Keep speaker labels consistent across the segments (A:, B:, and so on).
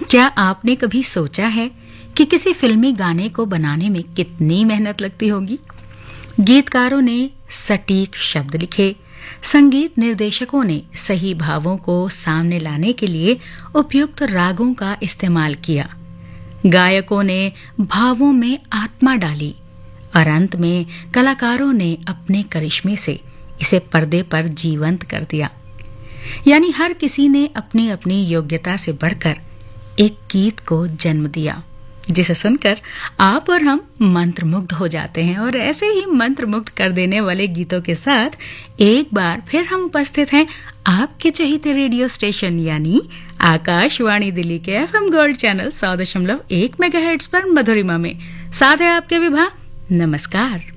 A: क्या आपने कभी सोचा है कि किसी फिल्मी गाने को बनाने में कितनी मेहनत लगती होगी? गीतकारों ने सटीक शब्द लिखे, संगीत निर्देशकों ने सही भावों को सामने लाने के लिए उपयुक्त रागों का इस्तेमाल किया, गायकों ने भावों में आत्मा डाली और अंत में कलाकारों ने अपने करिश्मे से इसे पर्दे पर जीवंत कर दिया। यानी हर किसी ने अपनी अपनी योग्यता से बढ़कर एक गीत को जन्म दिया, जिसे सुनकर आप और हम मंत्रमुग्ध हो जाते हैं। और ऐसे ही मंत्रमुग्ध कर देने वाले गीतों के साथ एक बार फिर हम उपस्थित हैं आपके चहेते रेडियो स्टेशन यानी आकाशवाणी दिल्ली के FM गोल्ड चैनल 100.1 मेगाहर्ट्ज पर मधुरिमा में। साथ है आपके विभा। नमस्कार।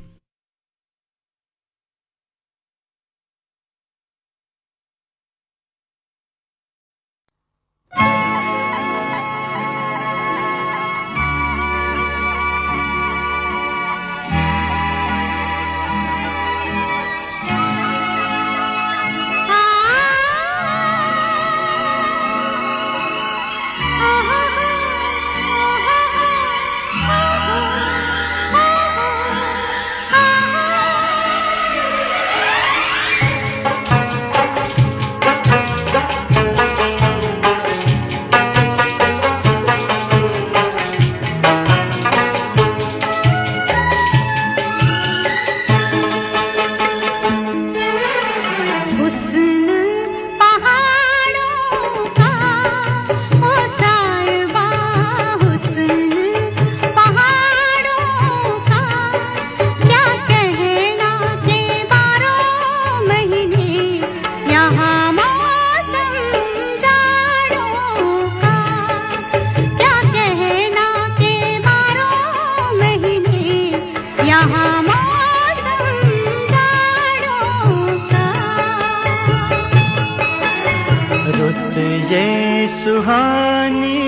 B: सुहानी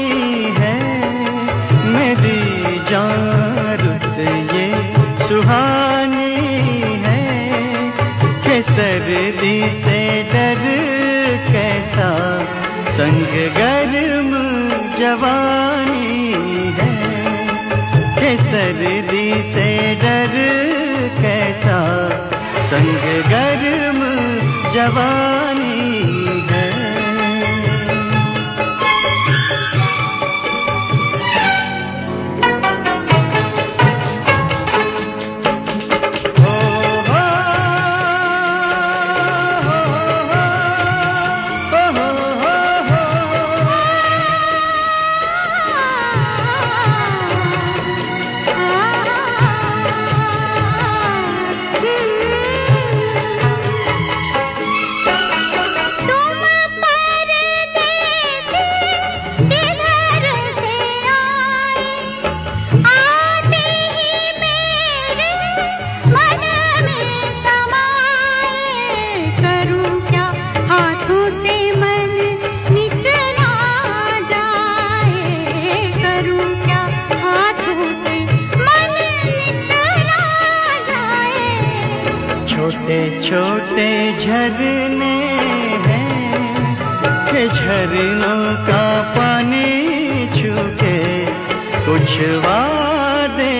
B: है मेरी जान, रुत ये सुहानी है कि सर्दी से डर कैसा, संग गर्म जवानी है कि सर्दी से डर कैसा, संग गर्म जवानी है। छोटे झरने हैं कि झरनों का पानी छू के कुछ वादे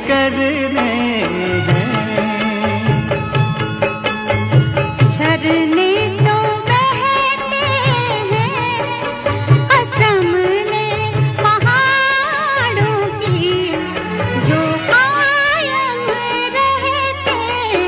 B: करने हैं। झरने तो बहते हैं असम ले पहाड़ों की, जो कायम रहते हैं।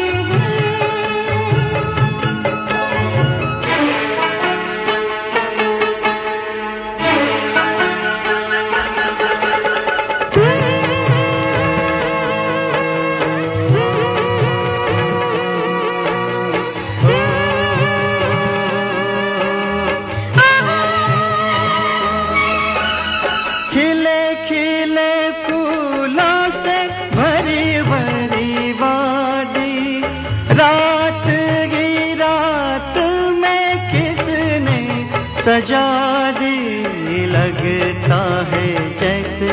B: सजा दी लगता है जैसे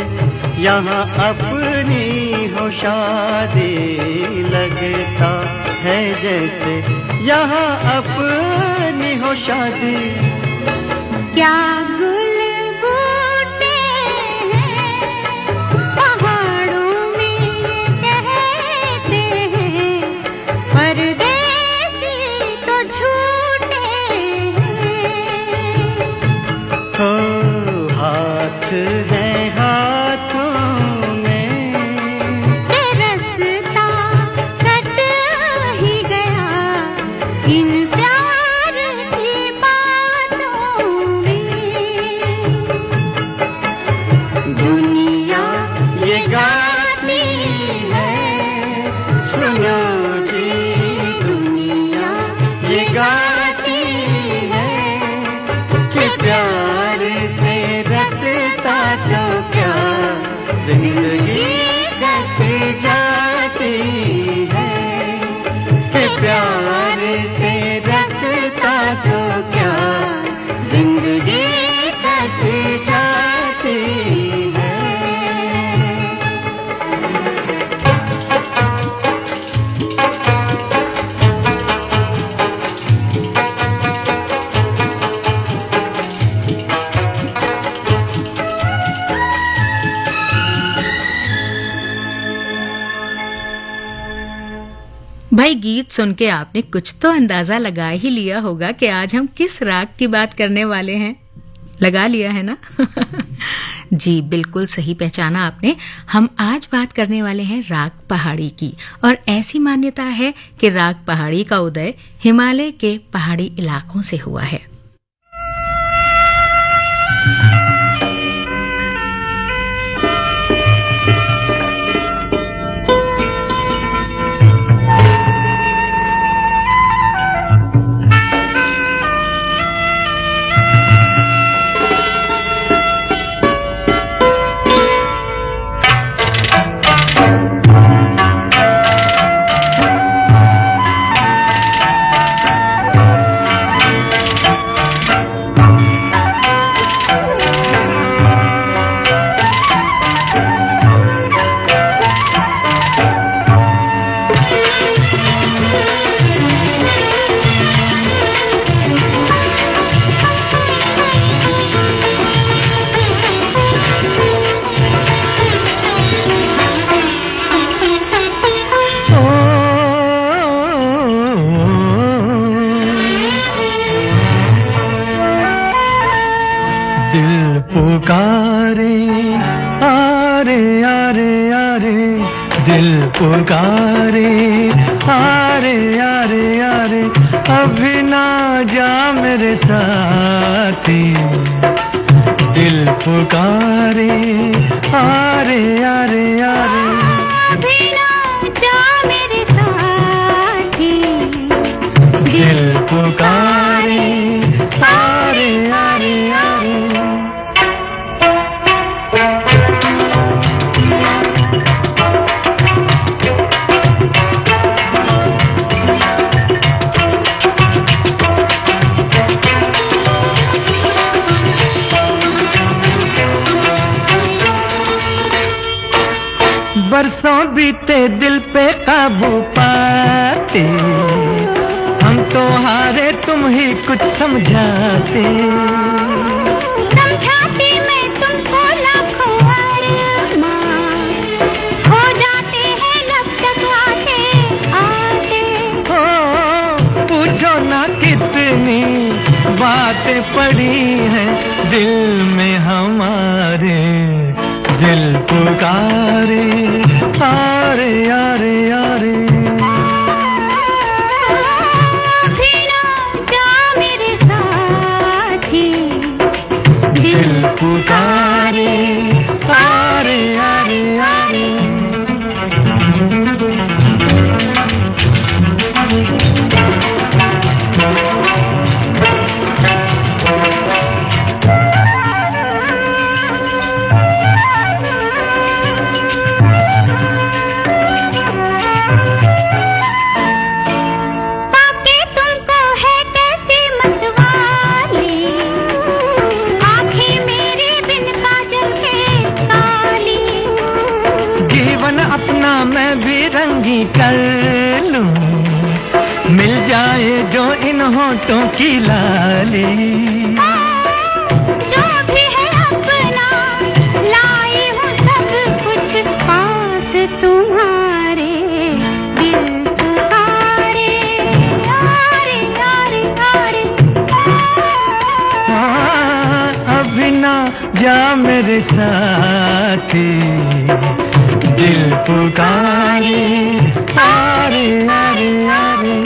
B: यहाँ अपनी हो शादी, लगता है जैसे यहाँ अपनी हो शादी। क्या गुल बूटे हाथ है हाथों में,
C: रास्ता कट ही गया इन प्यार की बातों में।
B: दुनिया ये गाती है, सुनो जी दुनिया ये गाती है कि प्यार से रसता तो क्या जिंदगी कट जाती है, कि प्यार से रसता तो क्या जिंदगी कट जाती है।
A: भाई गीत सुन के आपने कुछ तो अंदाजा लगा ही लिया होगा कि आज हम किस राग की बात करने वाले हैं। लगा लिया है ना? जी बिल्कुल सही पहचाना आपने। हम आज बात करने वाले हैं राग पहाड़ी की, और ऐसी मान्यता है कि राग पहाड़ी का उदय हिमालय के पहाड़ी इलाकों से हुआ है।
D: पुकारे आरे आरे आरे, अभी ना जा मेरे साथी। दिल पुकारे आरे आरे आरे,
C: अभी ना जा मेरे साथी।
D: दिल पुकारे आरे आरे आरे। बरसों बीते दिल पे काबू पाते, हम तो हारे तुम ही कुछ समझाते।
C: समझाती मैं तुमको लाखों अरमान, हो जाते हैं लब तक आते आते।
D: हो पूछो ना कितनी बातें पड़ी हैं दिल में हमारे। दिल पुकारे आरे आरे आरे,
C: अभी ना जा मेरे साथी।
D: दिल पुकारे आरे आरे आरे। अपना मैं भी रंगी कर लूं, मिल जाए जो इन होठों की लाली।
C: जो भी है अपना लाई हूँ सब कुछ पास तुम्हारे। दिल पुकारे आरे आरे आरे,
D: अभी ना जा मेरे साथी, दिल पुकारे आरे आरे आरे।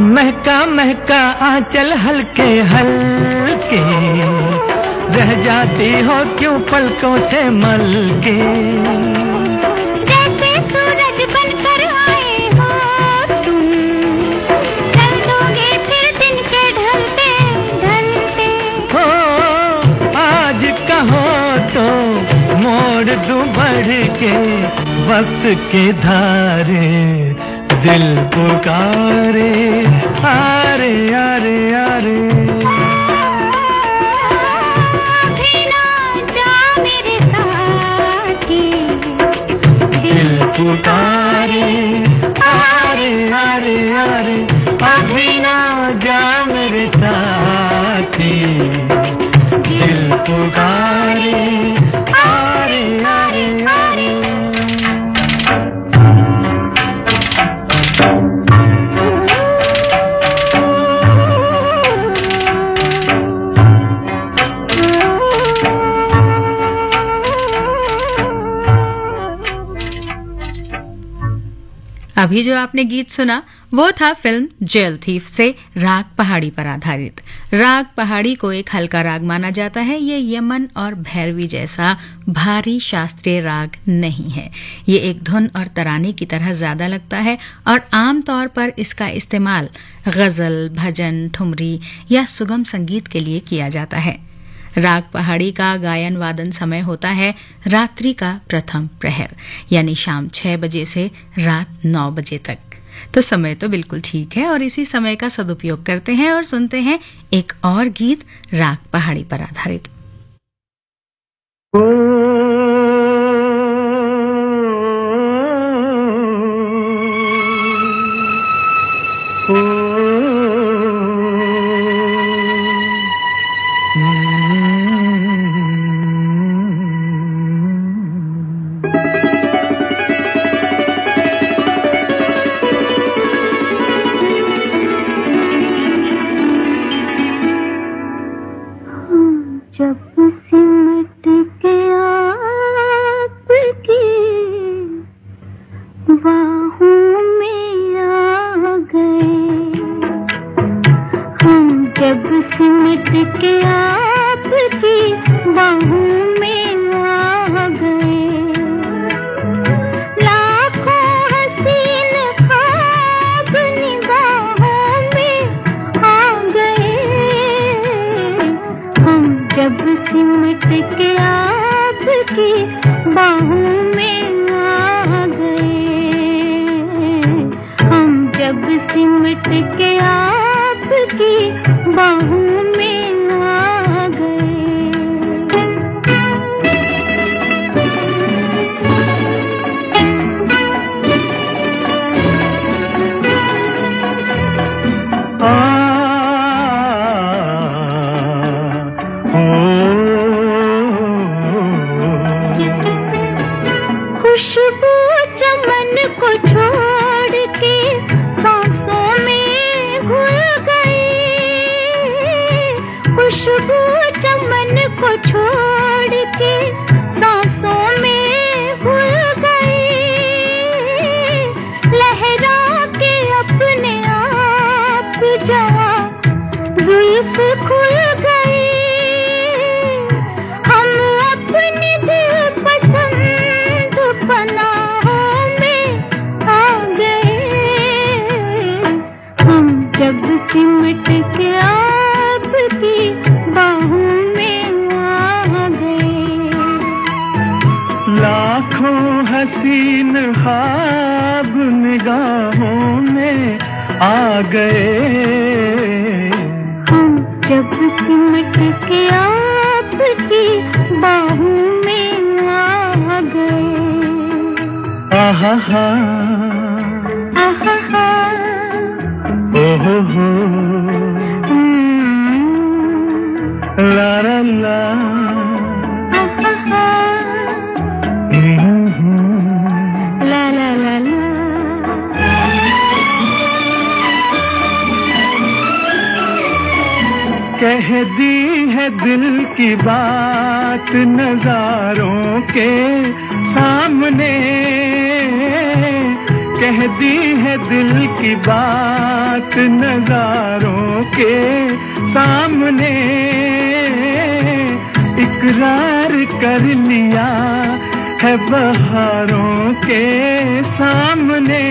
D: महका महका आंचल हल्के हल्के, रह जाती हो क्यों पलकों से मलके।
C: जैसे सूरज बनकर आए हो तुम, चल दोगे फिर दिन के ढलते ढलते।
D: हो आज कहो तो मोड़ दूं बढ़ के वक्त के धारे, दिल पुकारे आरे आरे आरे।
C: अभी ना जा मेरे साथी,
D: दिल पुकारे आरे आरे आरे। अभी ना जा मेरे साथी, दिल पुकारे आरे आरे आरे।
A: अभी जो आपने गीत सुना वो था फिल्म जेल थीफ से राग पहाड़ी पर आधारित। राग पहाड़ी को एक हल्का राग माना जाता है। ये यमन और भैरवी जैसा भारी शास्त्रीय राग नहीं है। ये एक धुन और तराने की तरह ज्यादा लगता है और आमतौर पर इसका इस्तेमाल गजल, भजन, ठुमरी या सुगम संगीत के लिए किया जाता है। राग पहाड़ी का गायन वादन समय होता है रात्रि का प्रथम प्रहर, यानी शाम 6 बजे से रात 9 बजे तक। तो समय तो बिल्कुल ठीक है और इसी समय का सदुपयोग करते हैं और सुनते हैं एक और गीत राग पहाड़ी पर आधारित।
D: हसीन ख्वाब निगाहों में आ गए,
C: हम जब सिमट के आपकी बाहों में आ गए।
D: आहा हा
C: आहा
D: ओहो हो ला ला ला
C: ला ला ला ला।
D: कह दी है दिल की बात नजारों के सामने, कह दी है दिल की बात नजारों के सामने, इकरार कर लिया है बहारों के सामने,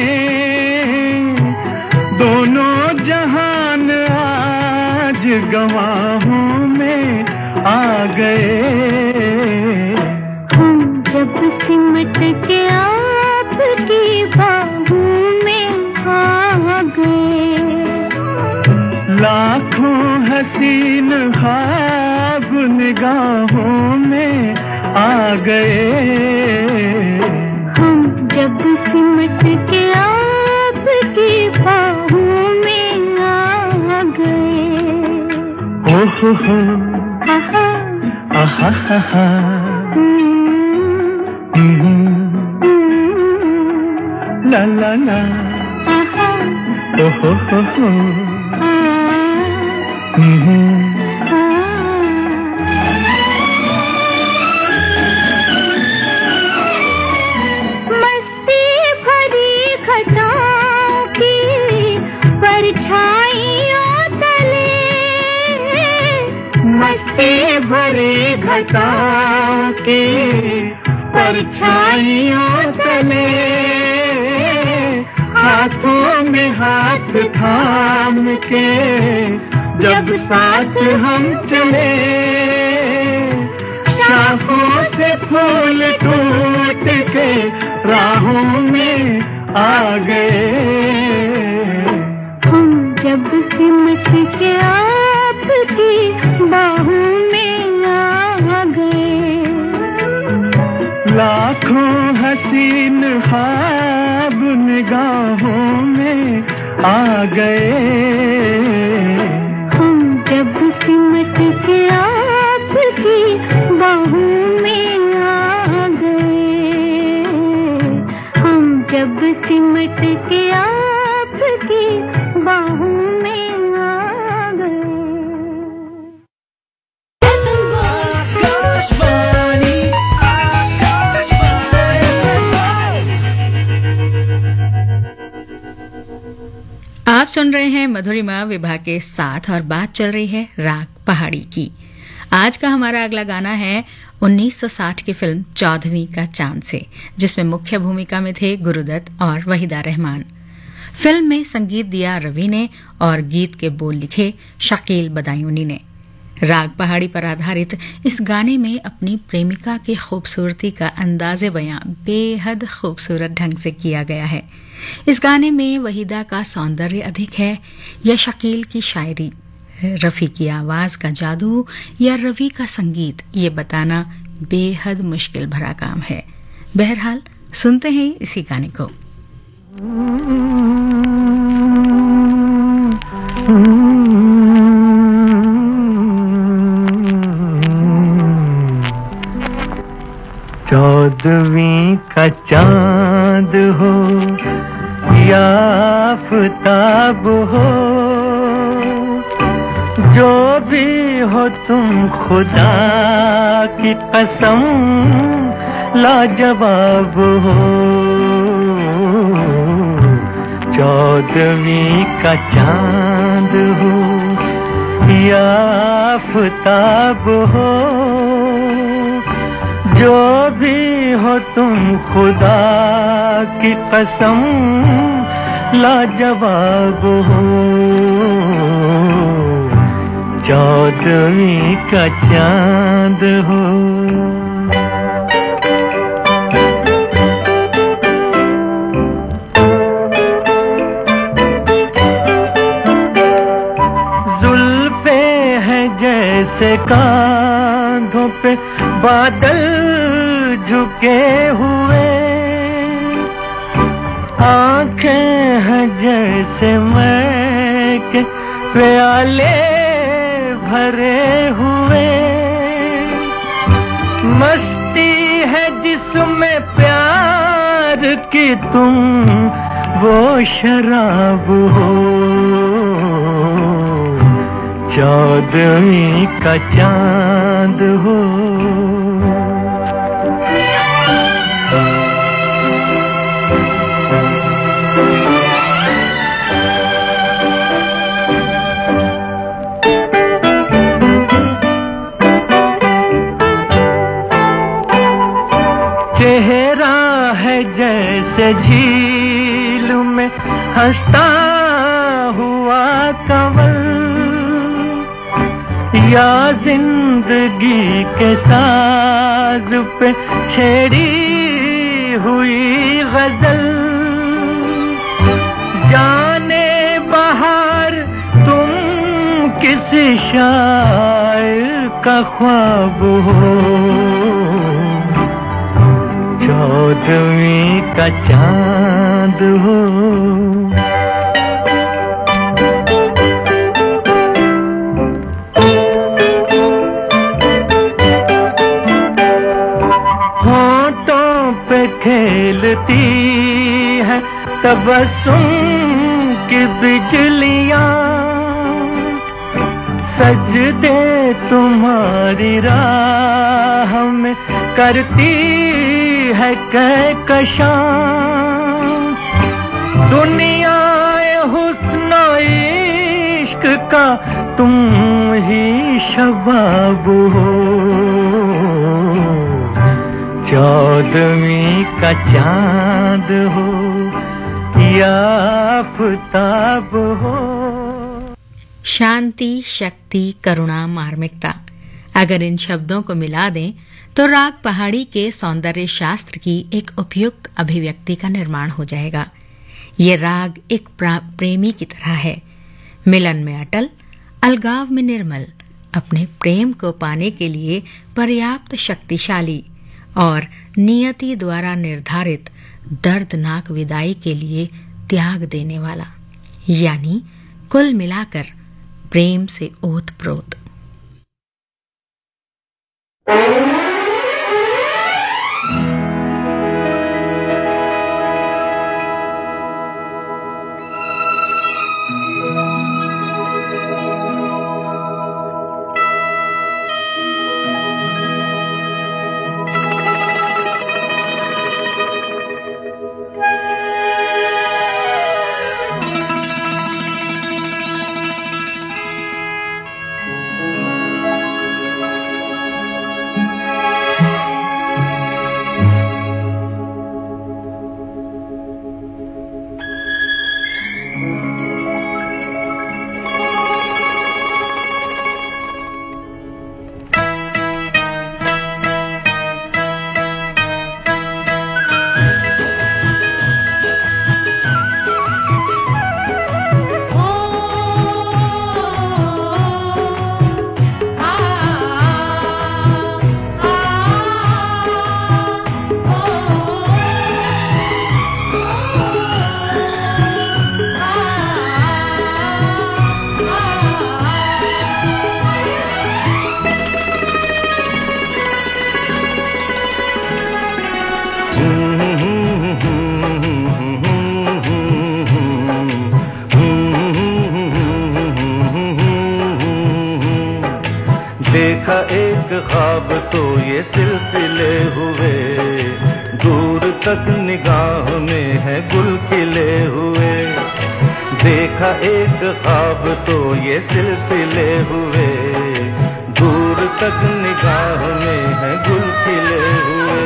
D: दोनों जहान आज गवाहों में आ गए।
C: हम जब सिमट के आपकी बाहों में आ गए,
D: लाखों हसीन ख्वाब निगाहों में आ गए।
C: हम जब सिमट के आपकी बाहों में आ गए।
D: ओहो हो
C: आहा
D: आहा हा हा ला ला ला
C: आहा
D: ओहो हो
C: मस्ती भरी घटाओं की परछाइयों तले,
D: मस्ती भरी घटाओं की परछाइयों तले, हाथों में हाथ थाम के जब साथ हम चले, शाखों से फूल टूट के राहों में आ गए।
C: हम जब सिमट के आपकी बाहों में आ गए।
D: लाखों हसीन ख्वाब निगाहों में आ गए।
C: हम जब सिमट के आपकी बाहों में आ गए। हम जब सिमट के आपकी बाहों में आ गए।
A: आप सुन रहे हैं मधुरिमा विभा के साथ और बात चल रही है राग पहाड़ी की। आज का हमारा अगला गाना है 1960 की फिल्म 14वीं का चांद से, जिसमें मुख्य भूमिका में थे गुरुदत्त और वहीदा रहमान। फिल्म में संगीत दिया रवि ने और गीत के बोल लिखे शकील बदायूनी ने। राग पहाड़ी पर आधारित इस गाने में अपनी प्रेमिका की खूबसूरती का अंदाजे बयां बेहद खूबसूरत ढंग से किया गया है। इस गाने में वहीदा का सौंदर्य अधिक है या शकील की शायरी, रफी की आवाज का जादू या रवि का संगीत, ये बताना बेहद मुश्किल भरा काम है। बहरहाल सुनते हैं इसी गाने को।
D: चौदहवीं का चांद हो या आफताब हो, जो भी हो तुम खुदा की कसम लाजवाब हो। चौदहवीं का चांद हो या आफताब हो, जो भी हो तुम खुदा की कसम लाजवाब हो। चौदहवीं का चांद हो। जुल्फे हैं जैसे कांधों पे बादल झुके हुए, आंखें हैं जैसे मैं के प्याले भरे हुए, मस्ती है जिसमें प्यार की तुम वो शराब हो, चौदहवीं का चांद हो। चेहरा है जैसे झील में हंसता हुआ कंवल, या जिंदगी के साज पे छेड़ी हुई गजल। जाने बहार तुम किस शायर का ख्वाब हो, चौदहवीं का चांद हो। होंठों पे खेलती है तबस्सुम की बिजलियां, सजदे तुम्हारी राह में करती है कहकशां। दुनिया हुस्न इश्क का तुम ही शबाब हो, चौदहवीं का चांद हो या आफताब हो।
A: शांति, शक्ति, करुणा, मार्मिकता, अगर इन शब्दों को मिला दें तो राग पहाड़ी के सौंदर्य शास्त्र की एक उपयुक्त अभिव्यक्ति का निर्माण हो जाएगा। ये राग एक प्रेमी की तरह है, मिलन में अटल, अलगाव में निर्मल, अपने प्रेम को पाने के लिए पर्याप्त शक्तिशाली और नियति द्वारा निर्धारित दर्दनाक विदाई के लिए त्याग देने वाला, यानी कुल मिलाकर प्रेम से ओतप्रोत।
E: देखा एक ख्वाब तो ये सिलसिले हुए, दूर तक निगाह में है गुल खिले हुए। देखा एक ख्वाब तो ये सिलसिले हुए, दूर तक निगाह में है गुल खिले हुए।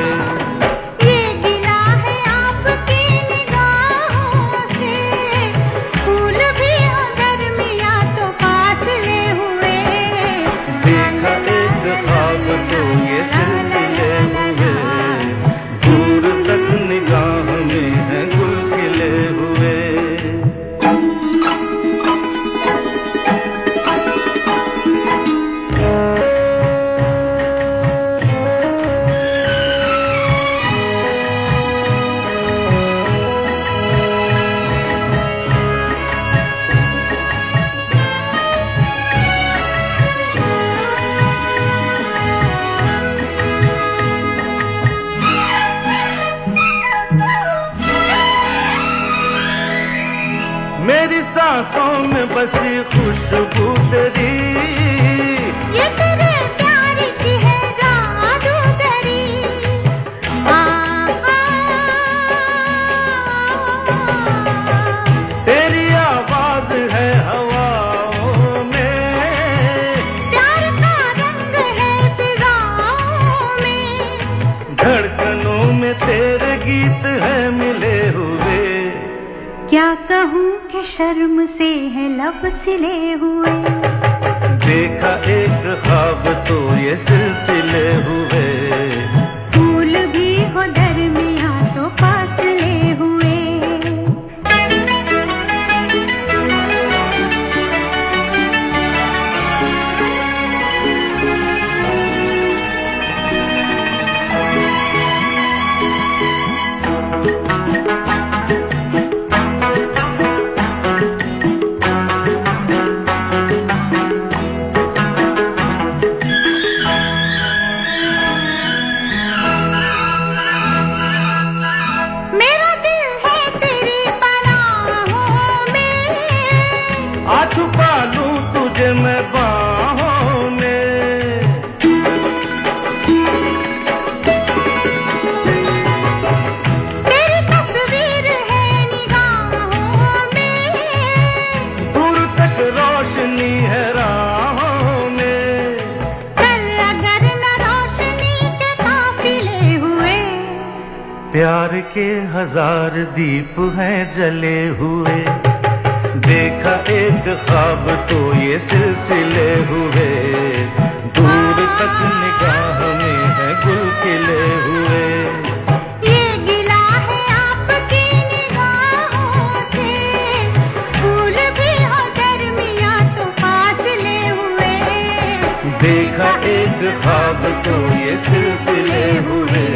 E: मेरी सांसों में बसी खुशबू तेरी,
C: ये तेरे प्यार की है जादूगरी।
E: तेरी आवाज है हवाओं में,
C: प्यार का रंग है फिजाओं में,
E: धड़कनों में तेरे गीत है मिले हुए।
C: क्या कहूँ कि शर्म से है लब सिले हुए।
E: देखा एक ख्वाब तो ये सिलसिले हुए,
C: फूल भी हो दरमियाँ तो फासले हुए। मेरा दिल है तेरी पनाहों में,
E: आ छुपा लूं तुझे मैं बाहों में।
C: तेरी तस्वीर है निगाहों में,
E: दूर तक रोशनी है राहों में।
C: चल अगर न रोशनी के काफिले हुए।
E: प्यार के हजार दीप हैं जले हुए, देखा एक ख्वाब तो ये सिलसिले हुए। दूर तक निगाह में है गुल खिले हुए,
C: ये गिला है आपकी निगाहों से, फूल भी हो दरमियाँ तो फासले हुए।
E: देखा एक ख्वाब तो ये सिलसिले हुए।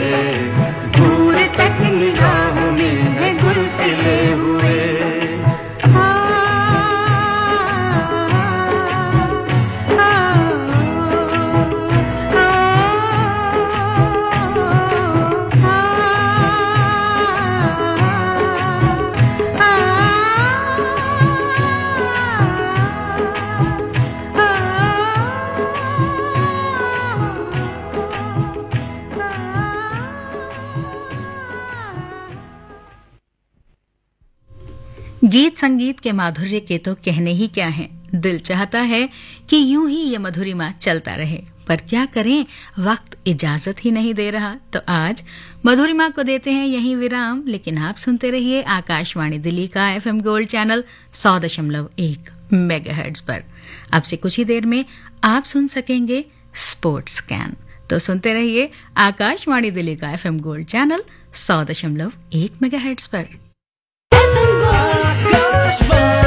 E: दूर तक निगाह में है गुल खिले हुए।
A: गीत संगीत के माधुर्य के तो कहने ही क्या है। दिल चाहता है कि यूं ही ये मधुरिमा चलता रहे, पर क्या करें, वक्त इजाजत ही नहीं दे रहा। तो आज मधुरिमा को देते हैं यहीं विराम, लेकिन आप सुनते रहिए आकाशवाणी दिल्ली का FM गोल्ड चैनल 100.1 मेगाहर्ट्ज पर। अब से कुछ ही देर में आप सुन सकेंगे स्पोर्ट्स स्कैन। तो सुनते रहिए आकाशवाणी दिल्ली का FM गोल्ड चैनल 100.1 मेगाहर्ट्ज पर।
B: आकाशवाणी